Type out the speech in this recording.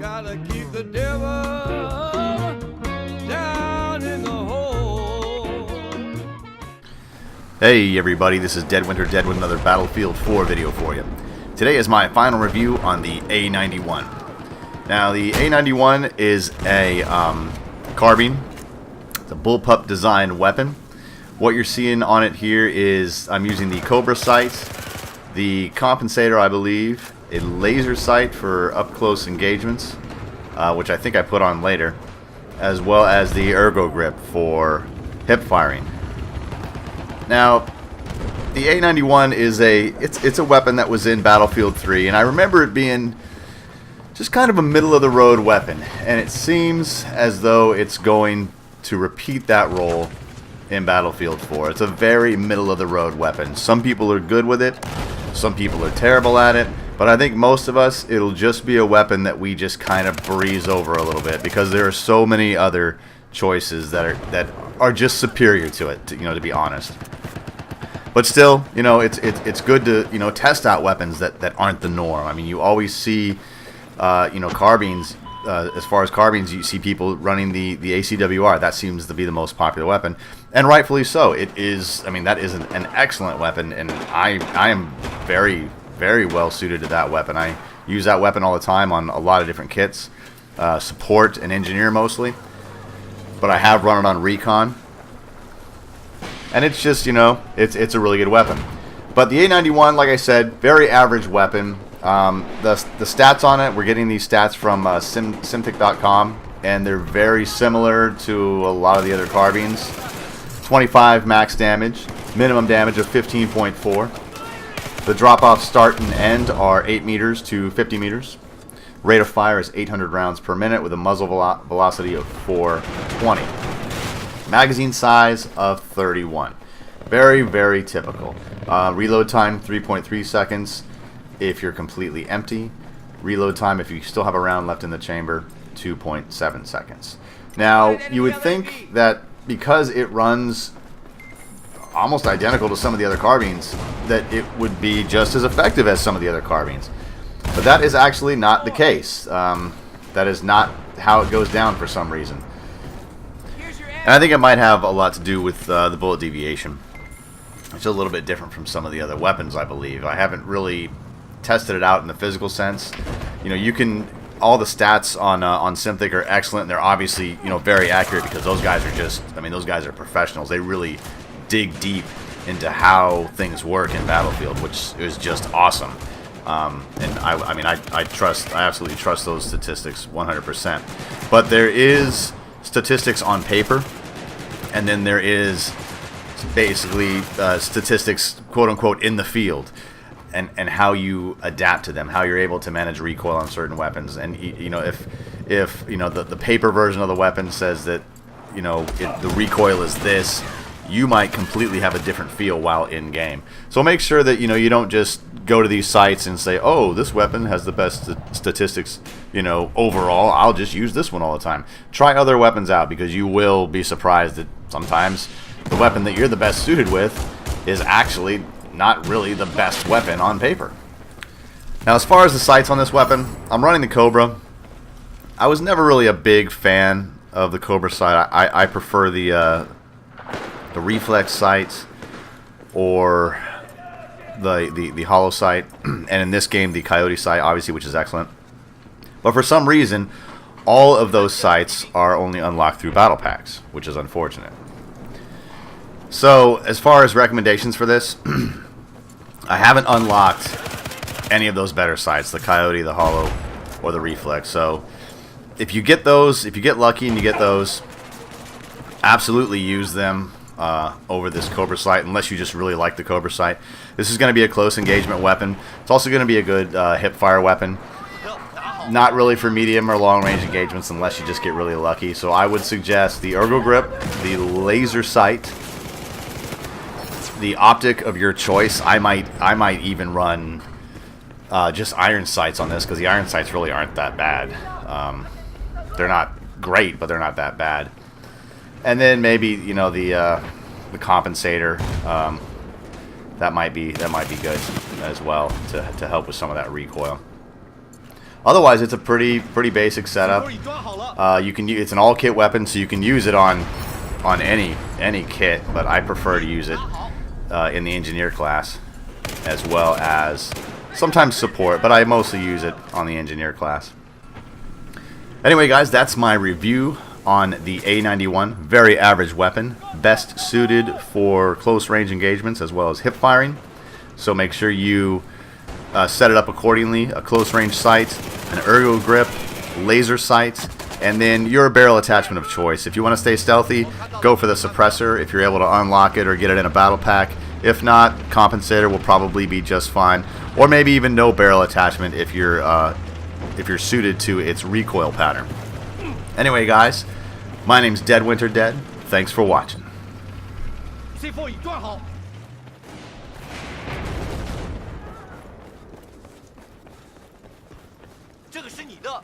Gotta keep the devil down in the hole. Hey everybody, this is Dead Winter Dead with another Battlefield 4 video for you. Today is my final review on the A-91. Now the A-91 is a carbine. It's a bullpup design weapon. What you're seeing on it here is I'm using the Cobra sight, the compensator I believe, a laser sight for up close engagements, which I think I put on later, as well as the ergo grip for hip firing. Now, the A-91 is it's a weapon that was in Battlefield 3, and I remember it being just kind of a middle of the road weapon, and it seems as though it's going to repeat that role in Battlefield 4. It's a very middle of the road weapon. Some people are good with it, some people are terrible at it, but I think most of us, it'll just be a weapon that we just kind of breeze over a little bit because there are so many other choices that are just superior to it, to be honest. But still, it's good to test out weapons that aren't the norm. I mean, you always see carbines. As far as carbines, you see people running the ACWR. That seems to be the most popular weapon, and rightfully so. It is. I mean, that is an excellent weapon, and I am very, very well suited to that weapon. I use that weapon all the time on a lot of different kits, support and engineer mostly. But I have run it on recon, and it's just it's a really good weapon. But the A-91, like I said, very average weapon. The stats on it, we're getting these stats from Simtic.com, and they're very similar to a lot of the other carbines. 25 max damage, minimum damage of 15.4. The drop-off start and end are 8 meters to 50 meters. Rate of fire is 800 rounds per minute with a muzzle velocity of 420. Magazine size of 31. Very, very typical. Reload time 3.3 seconds if you're completely empty. Reload time if you still have a round left in the chamber, 2.7 seconds. Now, you would think that because it runs almost identical to some of the other carbines, that it would be just as effective as some of the other carbines. But that is actually not the case. That is not how it goes down for some reason. And I think it might have a lot to do with the bullet deviation. It's a little bit different from some of the other weapons, I believe. I haven't really tested it out in the physical sense. You can, all the stats on Simtic are excellent, and they're obviously very accurate because those guys are just, those guys are professionals. They really dig deep into how things work in Battlefield, which is just awesome. And I absolutely trust those statistics 100%. But there is statistics on paper, and then there is basically statistics, quote unquote, in the field, and how you adapt to them, how you're able to manage recoil on certain weapons. And if the paper version of the weapon says that the recoil is this, you might completely have a different feel while in game. So make sure that you don't just go to these sites and say, oh, this weapon has the best statistics overall, I'll just use this one all the time. Try other weapons out, because you will be surprised that sometimes the weapon that you're the best suited with is actually not really the best weapon on paper. Now, as far as the sights on this weapon, I'm running the Cobra. I was never really a big fan of the Cobra sight. I prefer the reflex sight or the hollow sight, and in this game the coyote sight, obviously, which is excellent. But for some reason, all of those sights are only unlocked through battle packs, which is unfortunate. So as far as recommendations for this, I haven't unlocked any of those better sights, the coyote, the hollow, or the reflex. So if you get those, if you get lucky and you get those, absolutely use them over this Cobra sight, unless you just really like the Cobra sight. This is going to be a close engagement weapon. It's also going to be a good hip fire weapon. Not really for medium or long range engagements unless you just get really lucky. So I would suggest the ergo grip, the laser sight, the optic of your choice. I might even run just iron sights on this, because the iron sights really aren't that bad. They're not great, but they're not that bad. And then maybe the compensator, that might be good as well to help with some of that recoil. Otherwise, it's a pretty basic setup. It's an all kit weapon, so you can use it on any kit, but I prefer to use it in the engineer class, as well as sometimes support, but I mostly use it on the engineer class. Anyway, guys, that's my review on the A-91. Very average weapon, best suited for close range engagements as well as hip firing. So make sure you set it up accordingly. A close range sight, an ergo grip, laser sight, and then your barrel attachment of choice. If you want to stay stealthy, go for the suppressor if you're able to unlock it or get it in a battle pack. If not, compensator will probably be just fine, or maybe even no barrel attachment if you're suited to its recoil pattern. Anyway, guys, my name's Dead Winter Dead. Thanks for watching. C4 已装好。这个是你的。